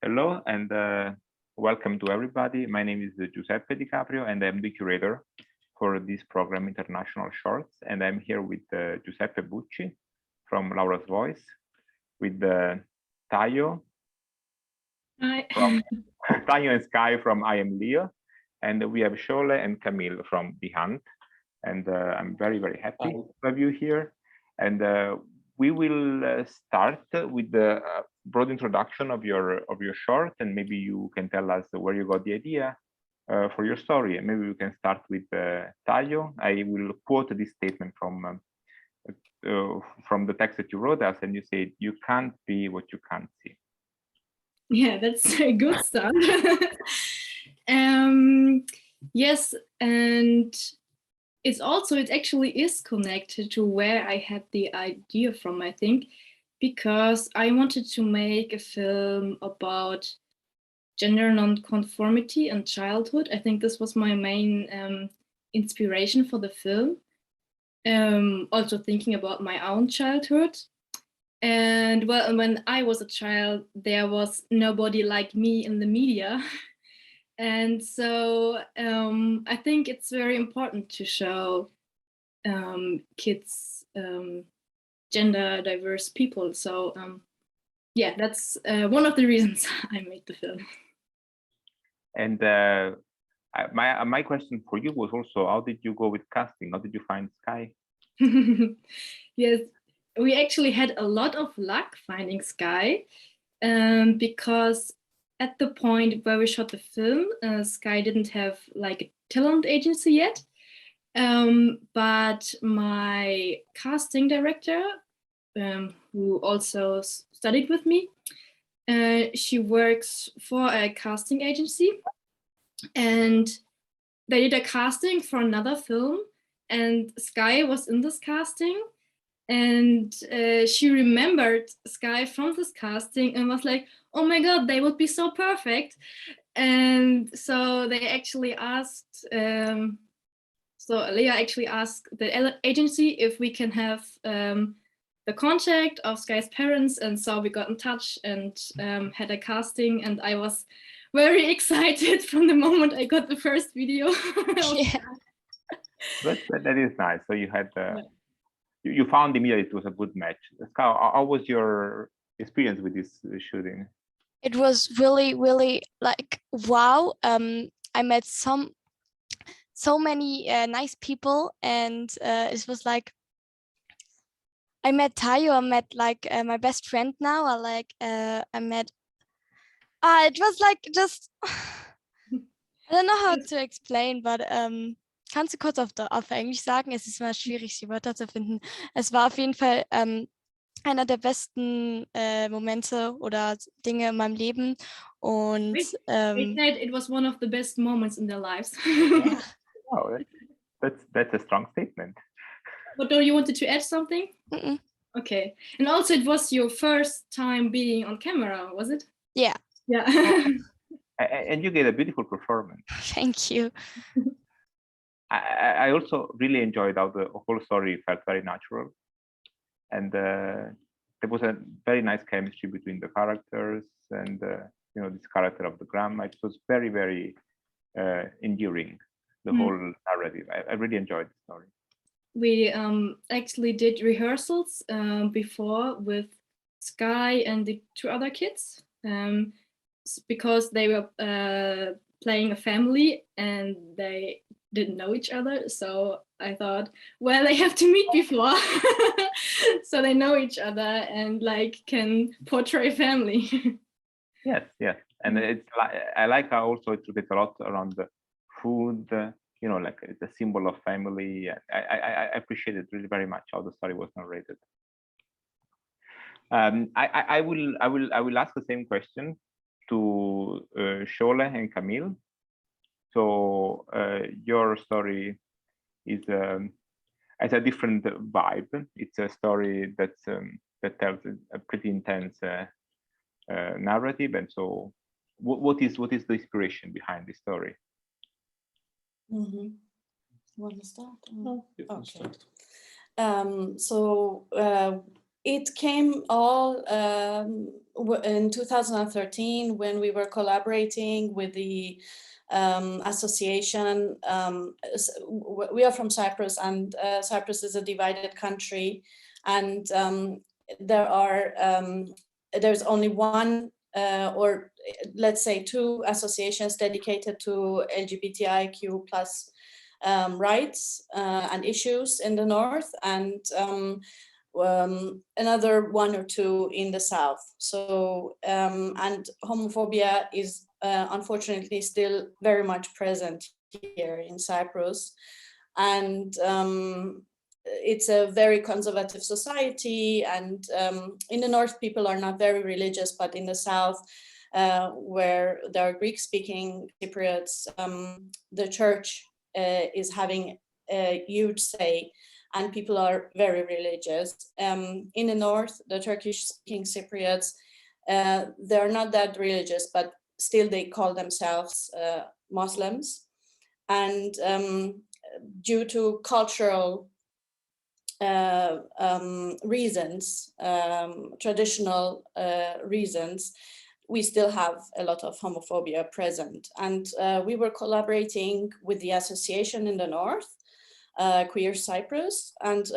Hello and welcome to everybody. My name is Giuseppe Di Caprio and I'm the curator for this program, International Shorts. And I'm here with Giuseppe Bucci from Laura's Voice, with Tayo, from Tayo and Sky from I Am Leo, and we have Shole and Camille from The Hunt. And I'm very, very happy to have you here. And we will start with the broad introduction of your short, and maybe you can tell us where you got the idea for your story. And maybe we can start with Tayo. I will quote this statement from the text that you wrote us, and you said, "You can't be what you can't see." Yeah, that's a good start. Yes, and it actually is connected to where I had the idea from, I think, because I wanted to make a film about gender non-conformity and childhood. I think this was my main inspiration for the film. Also thinking about my own childhood. And well, when I was a child, there was nobody like me in the media. And so I think it's very important to show kids gender diverse people. So yeah, that's one of the reasons I made the film. And my question for you was also, how did you go with casting? How did you find Sky? Yes, we actually had a lot of luck finding Sky because at the point where we shot the film, Sky didn't have like a talent agency yet. But my casting director, who also studied with me, she works for a casting agency, and they did a casting for another film, and Sky was in this casting, and she remembered Sky from this casting and was like, "Oh my God, they would be so perfect." And so they actually asked. So Leah actually asked the agency if we can have the contact of Sky's parents, and so we got in touch and had a casting, and I was very excited from the moment I got the first video. Yeah. That is nice. So you had you found immediately it was a good match. Sky, how was your experience with this shooting? It was really, really like wow. I met so many nice people, and it was like I met Tayo. I met like my best friend now. I met. It was like just I don't know how to explain, but kannst du kurz auf Englisch sagen? Es ist mal schwierig, die Wörter zu finden. Es war auf jeden Fall einer der besten Momente oder Dinge in meinem Leben. Und they said it was one of the best moments in their lives. Yeah. Oh, that's a strong statement. But do you wanted to add something? Mm-mm. Okay. And also, it was your first time being on camera, was it? Yeah. Yeah. And you gave a beautiful performance. Thank you. I also really enjoyed how the whole story felt very natural, and there was a very nice chemistry between the characters, and this character of the grandma. It was very, very enduring, the whole narrative. I really enjoyed the story. We actually did rehearsals before with Sky and the two other kids because they were playing a family and they didn't know each other. So I thought, well, they have to meet before so they know each other and like can portray family. Yes, and it's like I like how also it relates a lot around the food. Like it's a symbol of family. I appreciate it really very much how the story was narrated. I will ask the same question to Shole and Camille. So your story is has a different vibe. It's a story that tells a pretty intense narrative. And so, what is the inspiration behind the story? You want to start? No, you can Okay. start. So It came all in 2013 when we were collaborating with the association. We are from Cyprus, and Cyprus is a divided country, and there's only one or let's say two associations dedicated to LGBTIQ plus rights and issues in the north, and another one or two in the south. So and homophobia is unfortunately still very much present here in Cyprus, and it's a very conservative society, and in the north people are not very religious, but in the south where there are Greek-speaking Cypriots, the church is having a huge say, and people are very religious. In the north, the Turkish-speaking Cypriots, they're not that religious, but still they call themselves Muslims. And due to cultural reasons, traditional reasons, we still have a lot of homophobia present. And we were collaborating with the association in the north, Queer Cyprus. And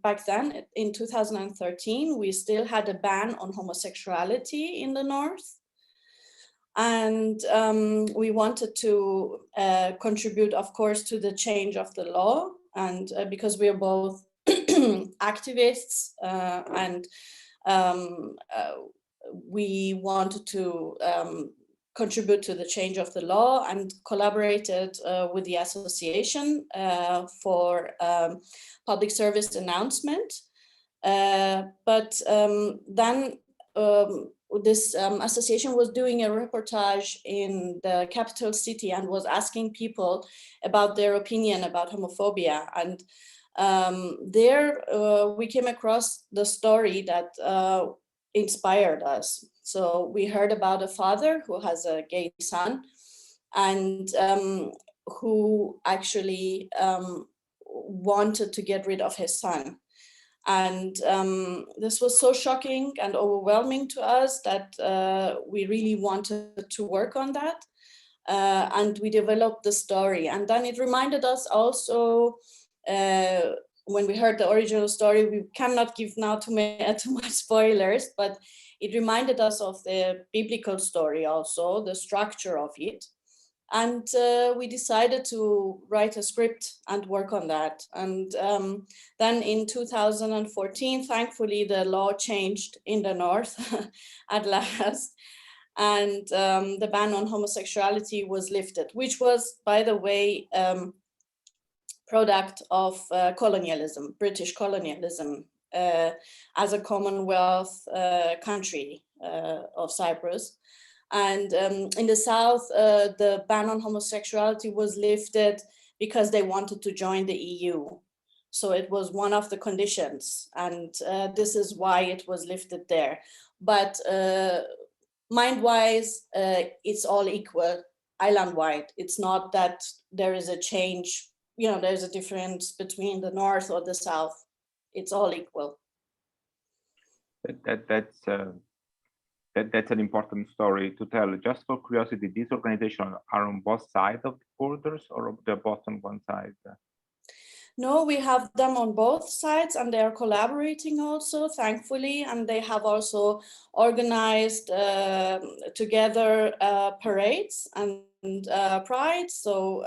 back then, in 2013, we still had a ban on homosexuality in the north. And we wanted to contribute, of course, to the change of the law. And because we are both activists and we wanted to contribute to the change of the law, and collaborated with the association for public service announcement. But then this association was doing a reportage in the capital city and was asking people about their opinion about homophobia. And there we came across the story that inspired us. So we heard about a father who has a gay son, and who actually wanted to get rid of his son. And this was so shocking and overwhelming to us that we really wanted to work on that. And we developed the story. And then it reminded us also, when we heard the original story, we cannot give now too much spoilers, but it reminded us of the biblical story also, the structure of it. And we decided to write a script and work on that. And then in 2014, thankfully, the law changed in the north at last. And the ban on homosexuality was lifted, which was, by the way, product of colonialism, British colonialism, as a Commonwealth country of Cyprus. And in the south, the ban on homosexuality was lifted because they wanted to join the EU. So it was one of the conditions, and this is why it was lifted there. But mind-wise, it's all equal, island-wide. It's not that there is a change, you know, there's a difference between the north or the south. It's all equal. That's an important story to tell. Just for curiosity, these organizations are on both sides of the borders, or they're both on one side? No, we have them on both sides, and they are collaborating also, thankfully, and they have also organized together parades and pride. So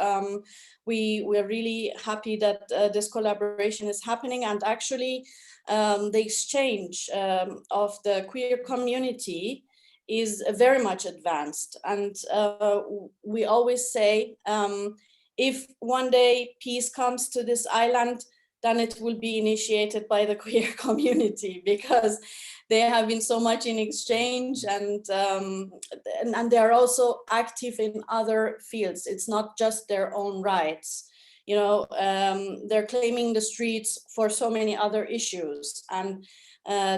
we're really happy that this collaboration is happening, and actually the exchange of the queer community is very much advanced. And we always say, if one day peace comes to this island, then it will be initiated by the queer community, because they have been so much in exchange, and they are also active in other fields. It's not just their own rights. You know, they're claiming the streets for so many other issues. And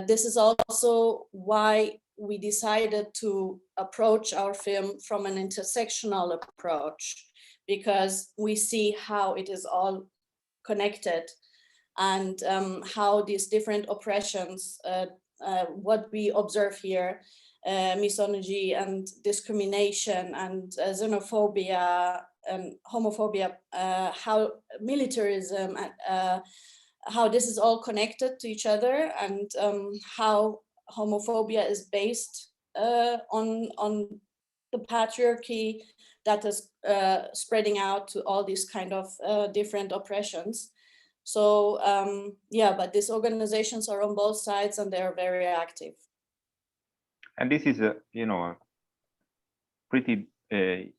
this is also why we decided to approach our film from an intersectional approach, because we see how it is all connected. and how these different oppressions, what we observe here, misogyny and discrimination and xenophobia and homophobia, how militarism, how this is all connected to each other, and how homophobia is based on the patriarchy that is spreading out to all these kind of different oppressions. So yeah, but these organizations are on both sides and they're very active. And this is a, you know, a pretty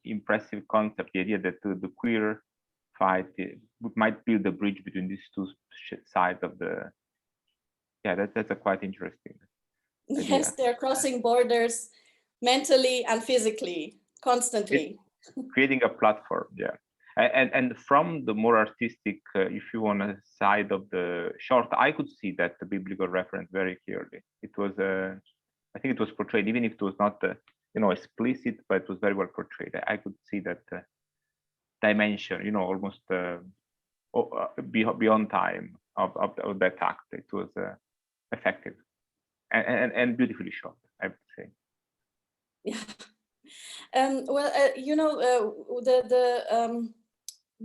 impressive concept, the idea that the queer fight might build the bridge between these two sides of the, yeah, that's a quite interesting idea. Yes, they're crossing borders mentally and physically, constantly. Creating a platform, yeah. And from the more artistic, if you want, side of the short, I could see that the biblical reference very clearly. It was, I think it was portrayed, even if it was not, you know, explicit, but it was very well portrayed. I could see that dimension, you know, almost beyond time of that act. It was effective and beautifully shot, I would say. Yeah. Well, you know, the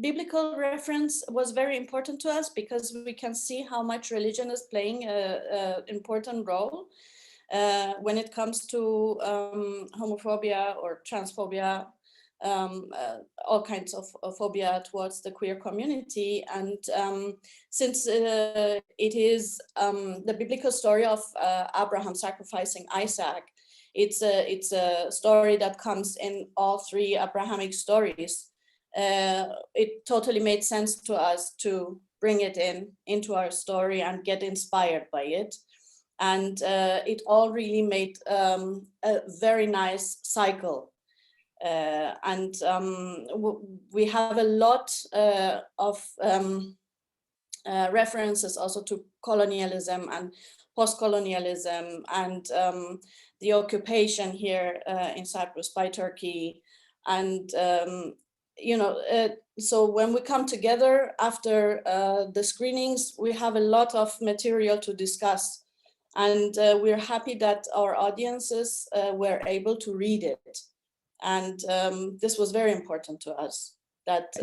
biblical reference was very important to us because we can see how much religion is playing an important role when it comes to homophobia or transphobia, all kinds of phobia towards the queer community. And since it is the biblical story of Abraham sacrificing Isaac, it's a story that comes in all three Abrahamic stories. It totally made sense to us to bring it into our story and get inspired by it. And it all really made a very nice cycle. And we have a lot of references also to colonialism and post-colonialism and the occupation here in Cyprus by Turkey. And, you know, so when we come together after the screenings, we have a lot of material to discuss. And we're happy that our audiences were able to read it. And this was very important to us, that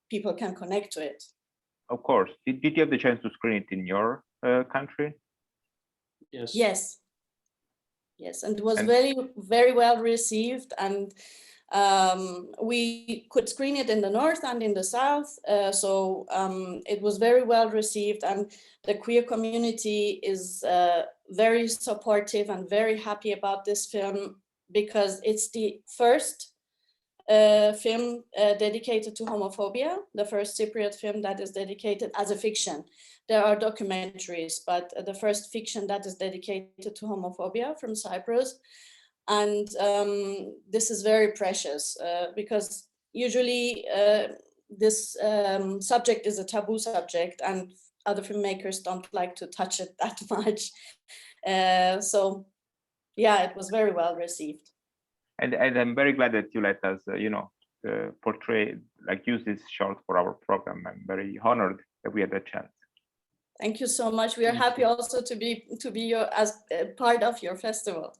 people can connect to it. Of course. Did you have the chance to screen it in your country? Yes. Yes. Yes, and it was very, very well received. And we could screen it in the north and in the south. So it was very well received. And the queer community is very supportive and very happy about this film because it's the first film dedicated to homophobia, the first Cypriot film that is dedicated as a fiction. There are documentaries, but the first fiction that is dedicated to homophobia from Cyprus. And this is very precious because usually this subject is a taboo subject and other filmmakers don't like to touch it that much. So yeah, it was very well received. And I'm very glad that you let us, you know, portray, like use this short for our program. I'm very honored that we had the chance. Thank you so much. We are happy also to be as part of your festival.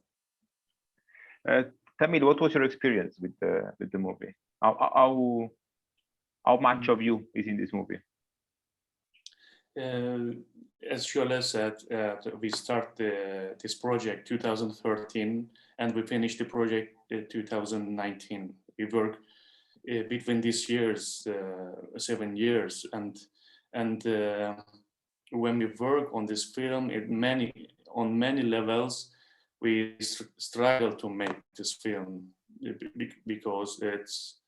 Tamil, what was your experience with the movie? How much of you is in this movie? As Shuala said, we started this project 2013 and we finished the project 2019. We worked between these years, 7 years, and when we work on this film, on many levels, we struggle to make this film because it's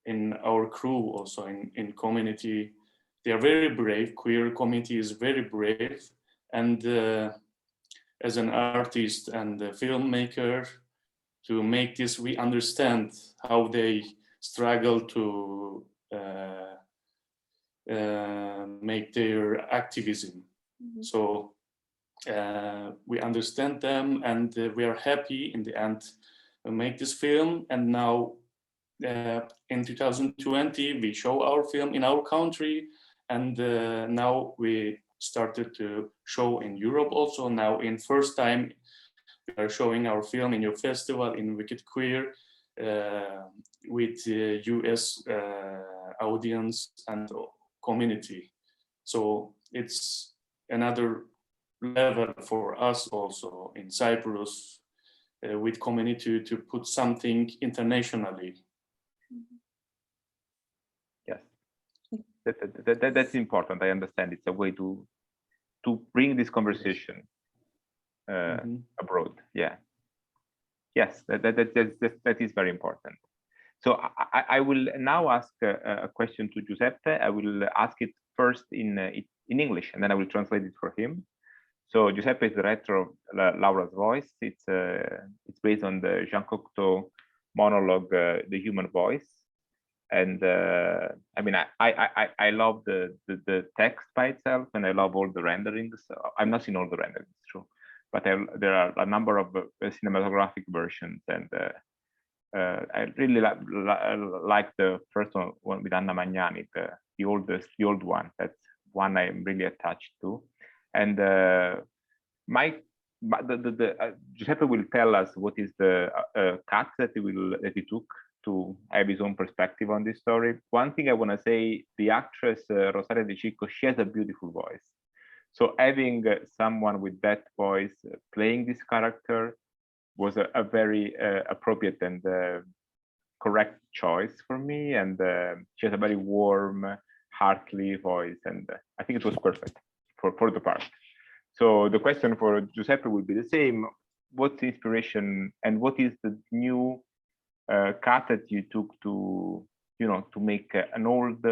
in our crew, also in community, they are very brave. Queer community is very brave, and as an artist and a filmmaker, to make this, we understand how they struggle to make their activism. Mm-hmm. So we understand them, and we are happy in the end to make this film. And now in 2020, we show our film in our country, And now we started to show in Europe also. Now in first time we are showing our film in your festival in Wicked Queer with US audience and community. So it's another level for us also in Cyprus with community to put something internationally. Yes, that's important. I understand it's a way to bring this conversation abroad. Yeah. Yes, that is very important. So I will now ask a question to Giuseppe. I will ask it first in English, and then I will translate it for him. So Giuseppe is the director of Laura's Voice. It's based on the Jean Cocteau monologue, The Human Voice. And I mean, I love the text by itself, and I love all the renderings. I've not seen all the renderings, true, but there are a number of cinematographic versions, and I really like the first one with Anna Magnani, the old one. That's one I'm really attached to. And Giuseppe will tell us what is the cut that he took to have his own perspective on this story. One thing I want to say, the actress Rosaria De Cicco, she has a beautiful voice. So having someone with that voice playing this character was a very appropriate and correct choice for me. And she has a very warm, heartly voice, and I think it was perfect for the part. So the question for Giuseppe will be the same. What's the inspiration, and what is the new cut that you took to make an old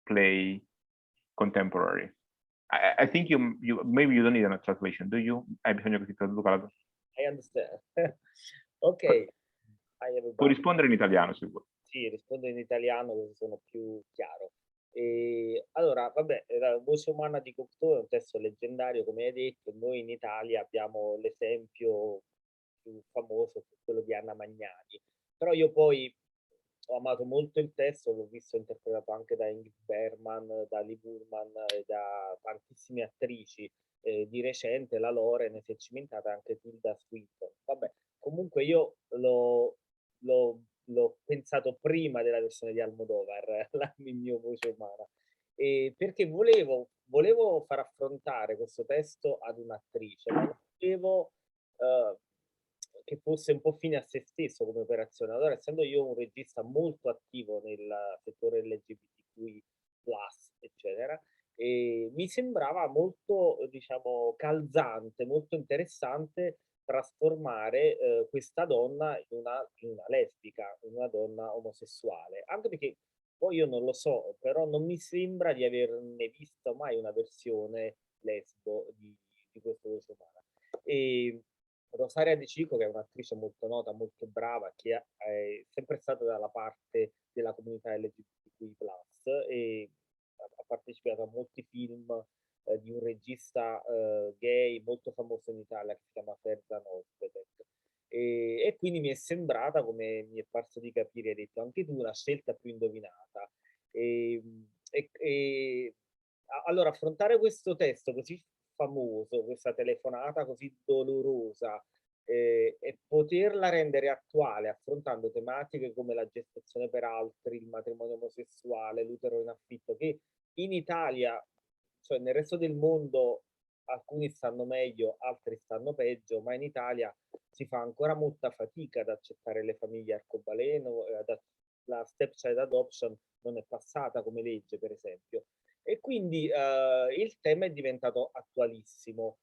play contemporary? I think you maybe you don't need a translation, do you? Hai bisogno che ti traduca la... I understand. Ok. Puoi rispondere in italiano se vuoi. Sì, rispondo in italiano così sono più chiaro. Allora, vabbè, la Voce umana di Cocteau è un testo leggendario, come hai detto. Noi in Italia abbiamo l'esempio più famoso, quello di Anna Magnani. Però io poi ho amato molto il testo, l'ho visto interpretato anche da Ingrid Bergman, da Lee Burman e da tantissime attrici. Di recente la Loren si è cimentata anche Tilda Swinton. Vabbè, comunque io l'ho pensato prima della versione di Almodovar, il mio Voce umana, perché volevo far affrontare questo testo ad un'attrice, ma volevo che fosse un po' fine a se stesso come operazione. Allora, essendo io un regista molto attivo nel settore LGBTQI+, eccetera, mi sembrava molto, diciamo, calzante, molto interessante trasformare questa donna in una lesbica, in una donna omosessuale, anche perché poi io non lo so, però non mi sembra di averne visto mai una versione lesbo di questo Voce umana. E Rosaria De Cicco, che è un'attrice molto nota, molto brava, che è sempre stata dalla parte della comunità LGBTQI+, e ha partecipato a molti film di un regista gay molto famoso in Italia che si chiama Ferzan Özpetek. E quindi mi è sembrata, come mi è parso di capire, hai detto anche tu, una scelta più indovinata. Allora, affrontare questo testo così famoso, questa telefonata così dolorosa, e poterla rendere attuale affrontando tematiche come la gestazione per altri, il matrimonio omosessuale, l'utero in affitto, che in Italia, cioè nel resto del mondo, alcuni stanno meglio, altri stanno peggio, ma in Italia si fa ancora molta fatica ad accettare le famiglie arcobaleno, la stepchild adoption non è passata come legge, per esempio. E quindi il tema è diventato attualissimo.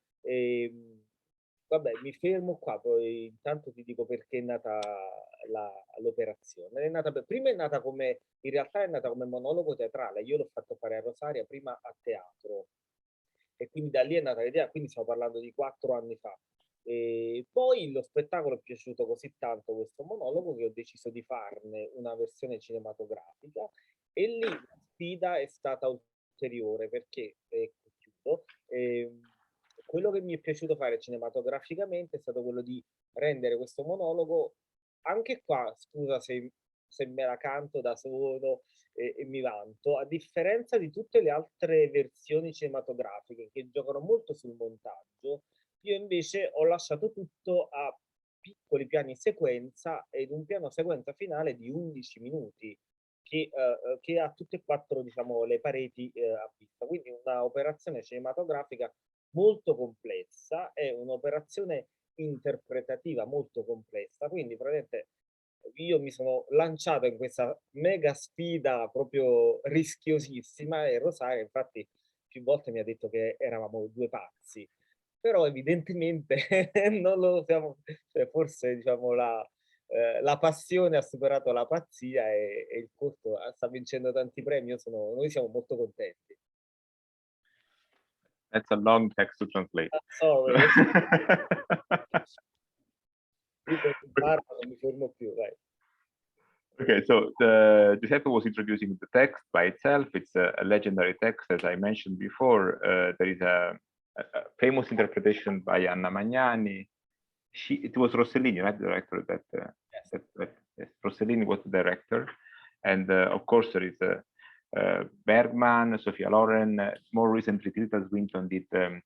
Vabbè, mi fermo qua, poi intanto ti dico perché è nata l'operazione. Prima è nata come, in realtà è nata come monologo teatrale, io l'ho fatto fare a Rosaria, prima a teatro, e quindi da lì è nata l'idea, quindi stiamo parlando di 4 anni fa. E poi lo spettacolo è piaciuto così tanto, questo monologo, che ho deciso di farne una versione cinematografica, e lì la sfida è stata ulteriore perché, chiudo, quello che mi è piaciuto fare cinematograficamente è stato quello di rendere questo monologo, anche qua, scusa se se me la canto da solo e mi vanto, a differenza di tutte le altre versioni cinematografiche che giocano molto sul montaggio, io invece ho lasciato tutto a piccoli piani sequenza ed un piano sequenza finale di 11 minuti che ha tutte e quattro, diciamo, le pareti a vista. Quindi una operazione cinematografica molto complessa, è un'operazione interpretativa molto complessa, quindi praticamente io mi sono lanciato in questa mega sfida proprio rischiosissima e Rosaria infatti più volte mi ha detto che eravamo due pazzi, però evidentemente non lo siamo, cioè forse diciamo la passione ha superato la pazzia e il corto sta vincendo tanti premi, noi siamo molto contenti. That's a long text to translate. Sorry. Io parlo, non mi fermo più, vai. Okay, so Giuseppe was introducing the text by itself. It's a legendary text, as I mentioned before. There is a famous interpretation by Anna Magnani. It was Rossellini, right, the director yes, Rossellini was the director, and of course there is Bergman, Sophia Loren. More recently, Tilda Swinton did a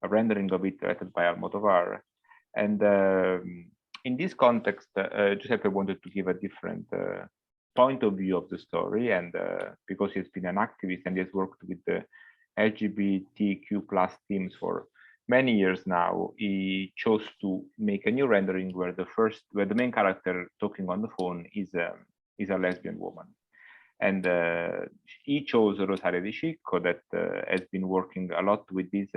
rendering of it directed by Almodovar, and in this context, Giuseppe wanted to give a different point of view of the story, and because he's been an activist and he has worked with the LGBTQ+ teams for many years now, he chose to make a new rendering where the main character talking on the phone is a lesbian woman, and he chose Rosaria Di Cicco, that has been working a lot with this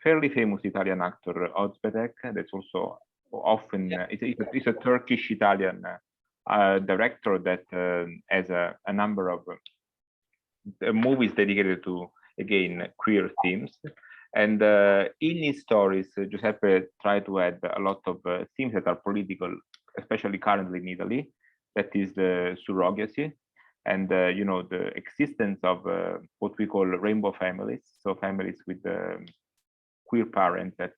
fairly famous Italian actor Ozbedek. That's also often it's a Turkish Italian director that has a number of movies dedicated to, again, queer themes. And in his stories, Giuseppe tried to add a lot of themes that are political, especially currently in Italy. That is the surrogacy and you know, the existence of what we call rainbow families, so families with queer parents that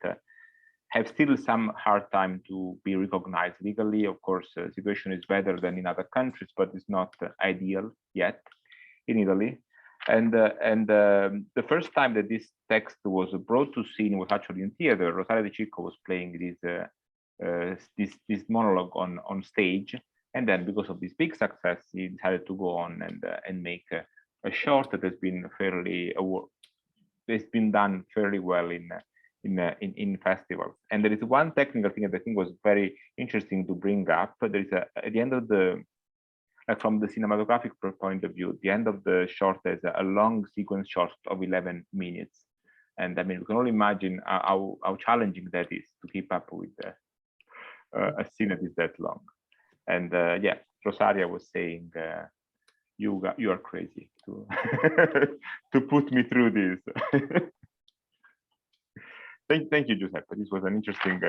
have still some hard time to be recognized legally. Of course, the situation is better than in other countries, but it's not ideal yet in Italy. And the first time that this text was brought to scene was actually in theater. Rosaria Di Cicco was playing this monologue on stage, and then because of this big success, he decided to go on and make a short that has been done fairly well in festivals. And there is one technical thing that I think was very interesting to bring up. There is at the end of the, like from the cinematographic point of view, the end of the short is a long sequence shot of 11 minutes. And I mean, we can only imagine how challenging that is to keep up with a scene that is that long. And yeah, Rosaria was saying, you are crazy to to put me through this. Thank you, Giuseppe. This was an interesting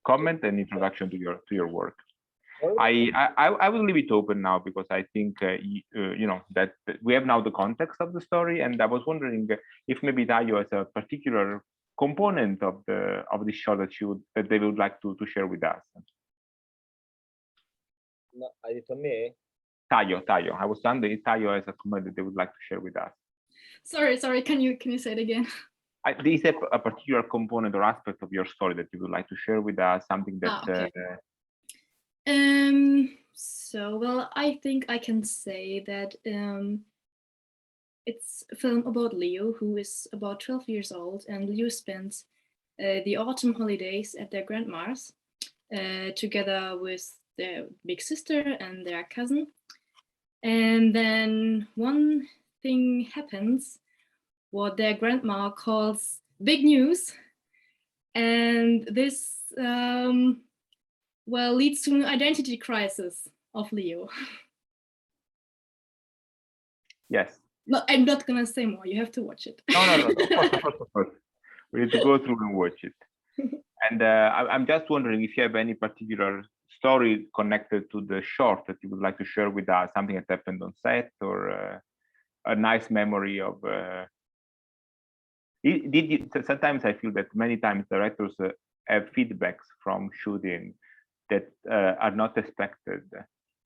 comment and introduction to your work. I will leave it open now because I think you know that we have now the context of the story, and I was wondering if maybe Taio has a particular component of this show that they would like to share with us. No, hai detto a me? Taio. I was wondering if Taio has a comment that they would like to share with us. Sorry. Can you say it again? Is there a particular component or aspect of your story that you would like to share with us? Something that. Okay. So, well, I think I can say that it's a film about Leo, who is about 12 years old, and Leo spends the autumn holidays at their grandma's together with their big sister and their cousin. And then one thing happens, what their grandma calls big news, and this well, leads to an identity crisis of Leo. Yes. No, I'm not gonna say more. You have to watch it. No. Of course. We need to go through and watch it. And I'm just wondering if you have any particular story connected to the short that you would like to share with us, something that happened on set, or a nice memory of. Sometimes I feel that many times directors have feedbacks from shooting that are not expected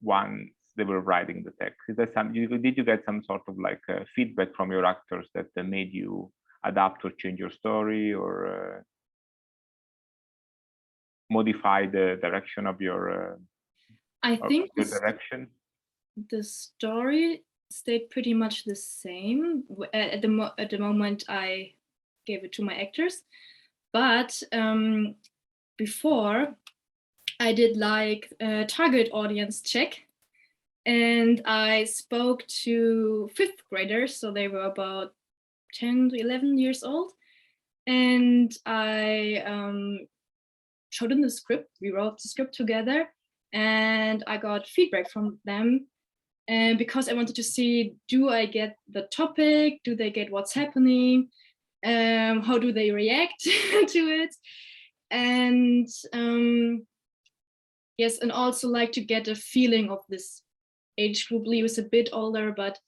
once they were writing the text? Is that did you get some sort of like feedback from your actors that made you adapt or change your story, or modify the direction of your I think direction? the story stayed pretty much the same at the moment I gave it to my actors, but before I did like a target audience check, and I spoke to 5th graders, so they were about 10 to 11 years old, and I showed them the script. We wrote the script together, and I got feedback from them. And because I wanted to see, do I get the topic? Do they get what's happening? How do they react to it? And yes, and also like to get a feeling of this age group. Leo is a bit older, but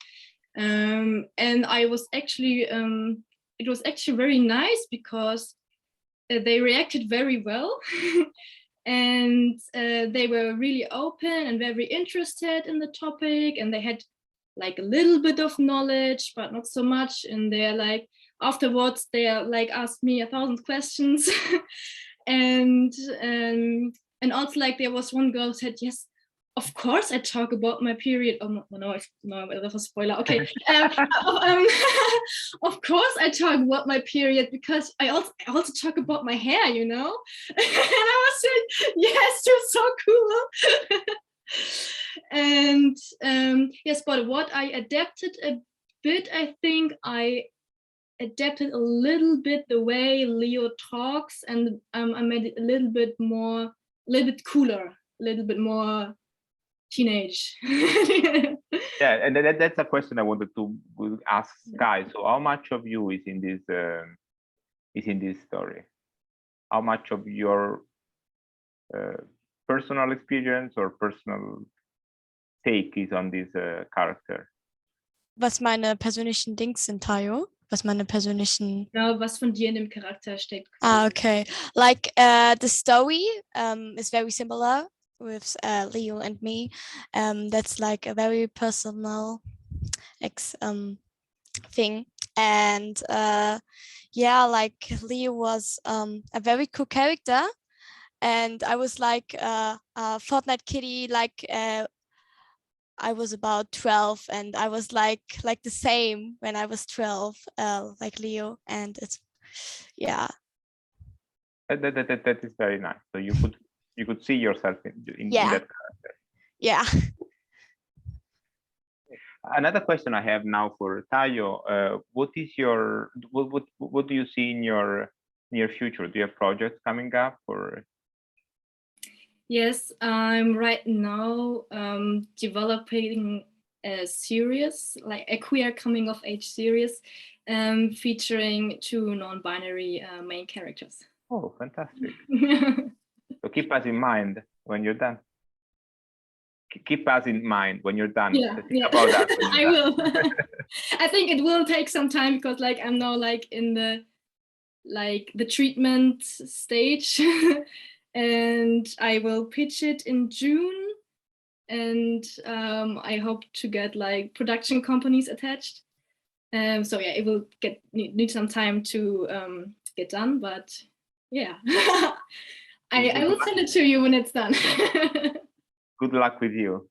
and I was actually it was actually very nice because they reacted very well. And they were really open and very interested in the topic, and they had like a little bit of knowledge but not so much, and they're like afterwards they are like asked me 1,000 questions. and also like there was one girl who said, yes, of course I talk about my period. Oh no, that's a spoiler. Okay. Of course I talk about my period because I also talk about my hair, you know. And I was like, yes, you're so cool. And yes, but what I adapted a bit, I think I adapted a little bit the way Leo talks, and I made it a little bit cooler, a little bit more teenage. Yeah, and that's a question I wanted to ask Sky. So how much of you is in this story? How much of your personal experience or personal take is on this character? Was meine persönlichen Dings sind, Tayo? Was meine persönlichen... Ja, was von dir in dem Charakter steckt. Okay. Like the story is very similar with Leo and me. That's like a very personal thing. And yeah, like Leo was a very cool character. And I was like a Fortnite kitty, like I was about 12, and I was like the same when I was 12, like Leo. And it's, yeah. That is very nice. So you could see yourself in Yeah. that character. Yeah. Another question I have now for Tayo, what do you see in your near future? Do you have projects coming up, or? Yes, I'm right now developing a series, like a queer coming of age series, featuring 2 non-binary main characters. Oh, fantastic. So keep us in mind when you're done. Keep us in mind when you're done. Yeah. About that I will. I think it will take some time because like I'm now like in the treatment stage. And I will pitch it in June, and I hope to get like production companies attached. So yeah, it will need some time to get done, but yeah. I will send it to you when it's done. Good luck with you.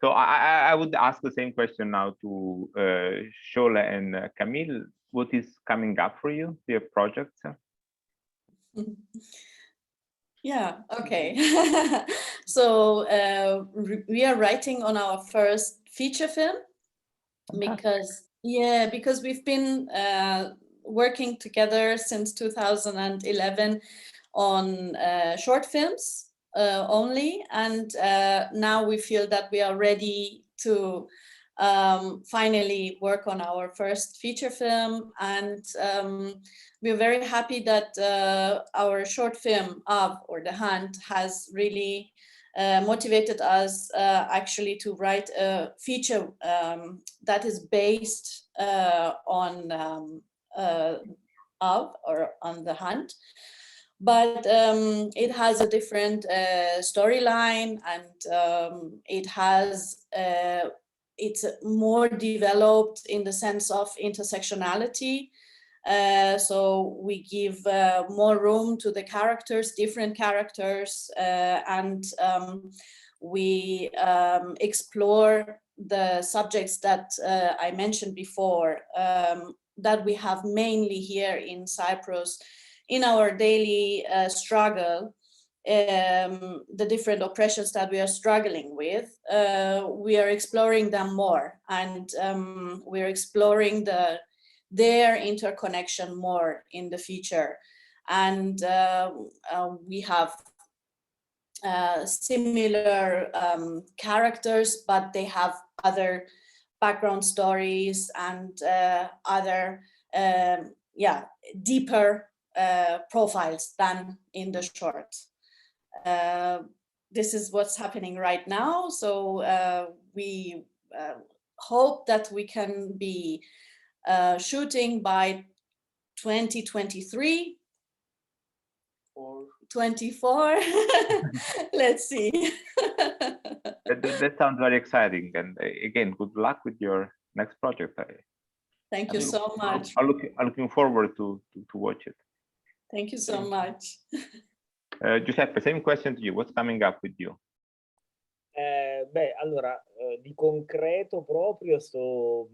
So I would ask the same question now to Shole and Camille. What is coming up for you? Do you have projects? Yeah, okay. So we are writing on our first feature film because we've been working together since 2011 on short films only, and now we feel that we are ready to finally work on our first feature film, and we're very happy that our short film Av, or The Hunt, has really motivated us actually to write a feature that is based on Av, or on The Hunt. but it has a different storyline, and it's more developed in the sense of intersectionality. So we give more room to the characters, different characters, and we explore the subjects that I mentioned before, that we have mainly here in Cyprus in our daily struggle, the different oppressions that we are struggling with. We are exploring them more, and we're exploring their interconnection more in the future. And we have similar characters, but they have other background stories and other deeper profiles than in the short. This is what's happening right now. So we hope that we can be shooting by 2023 or 24. Let's see. That sounds very exciting. And again, good luck with your next project. Thank you so much. I'm looking forward to watch it. Thank you so much. Giuseppe, same question to you. What's coming up with you? Beh, allora, di concreto proprio sto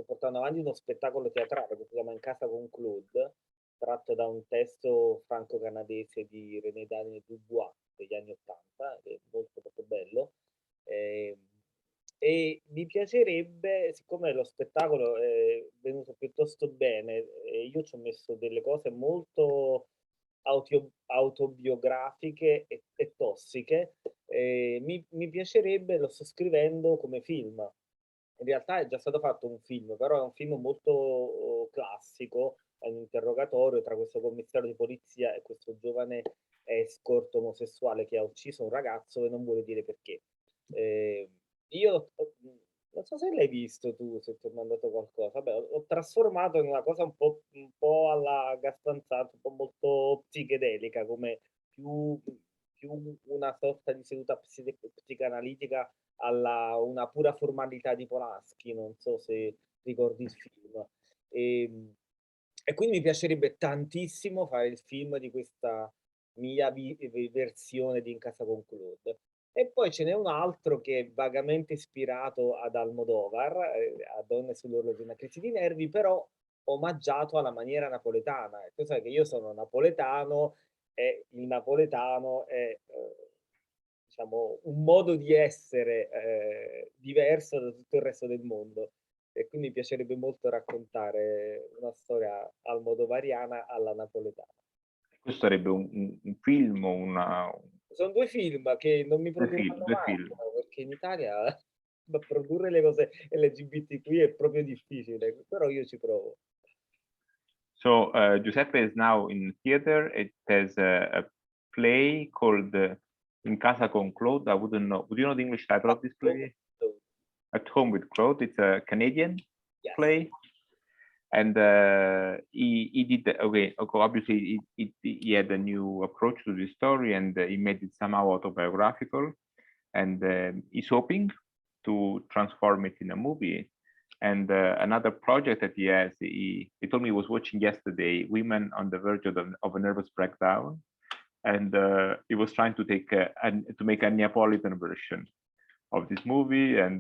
portando avanti uno spettacolo teatrale che si chiama In casa con Claude, tratto da un testo franco-canadese di René Daniel Dubois degli anni '80, che è molto molto bello. E mi piacerebbe, siccome lo spettacolo è venuto piuttosto bene, io ci ho messo delle cose molto autobiografiche e tossiche, mi piacerebbe, lo sto scrivendo come film. In realtà è già stato fatto un film, però è un film molto classico, è un interrogatorio tra questo commissario di polizia e questo giovane escort omosessuale che ha ucciso un ragazzo e non vuole dire perché. Io non so se l'hai visto tu, se ti ho mandato qualcosa. Vabbè, l'ho trasformato in una cosa un po' alla Gastanzata, un po' molto psichedelica, come più una sorta di seduta psicanalitica alla una pura formalità di Polanski, non so se ricordi il film. E quindi mi piacerebbe tantissimo fare il film di questa mia versione di In casa con Claude. E poi ce n'è un altro che è vagamente ispirato ad Almodovar, a Donne sull'orlo di una crisi di nervi, però omaggiato alla maniera napoletana. E tu sai che io sono napoletano e il napoletano è diciamo un modo di essere diverso da tutto il resto del mondo. E quindi mi piacerebbe molto raccontare una storia almodovariana alla napoletana. Questo sarebbe un film o una... Sono due film che non mi produrranno mai, perché in Italia produrre le cose LGBT qui è proprio difficile, però io ci provo. So Giuseppe is now in theater. It has a play called In Casa con Claude. I wouldn't know. Would you know the English title of this play? At Home with Claude. It's a Canadian play. And he did, okay, obviously he had a new approach to the story, and he made it somehow autobiographical, and he's hoping to transform it in a movie. And another project that he has, he told me he was watching yesterday, Women on the Verge of a Nervous Breakdown, and he was trying to make a Neapolitan version of this movie. And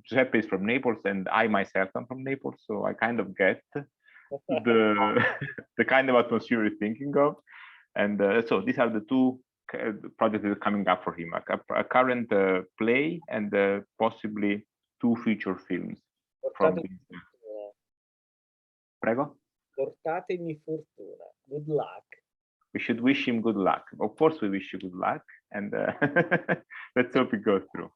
Giuseppe is from Naples, and I myself am from Naples, so I kind of get the kind of atmosphere he's thinking of. And so these are the two projects that are coming up for him: a current play and possibly 2 feature films. From this. Prego? Portatemi fortuna. Good luck. We should wish him good luck. Of course, we wish you good luck, and let's hope it goes through.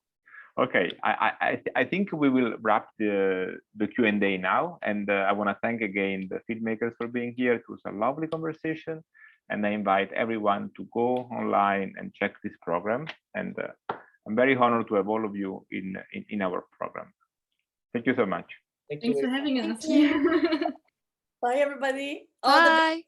Okay, I think we will wrap the Q&A now, and I want to thank again the filmmakers for being here. It was a lovely conversation, and I invite everyone to go online and check this program. And I'm very honored to have all of you in our program. Thank you so much. Thanks for having us. Bye, everybody. Bye.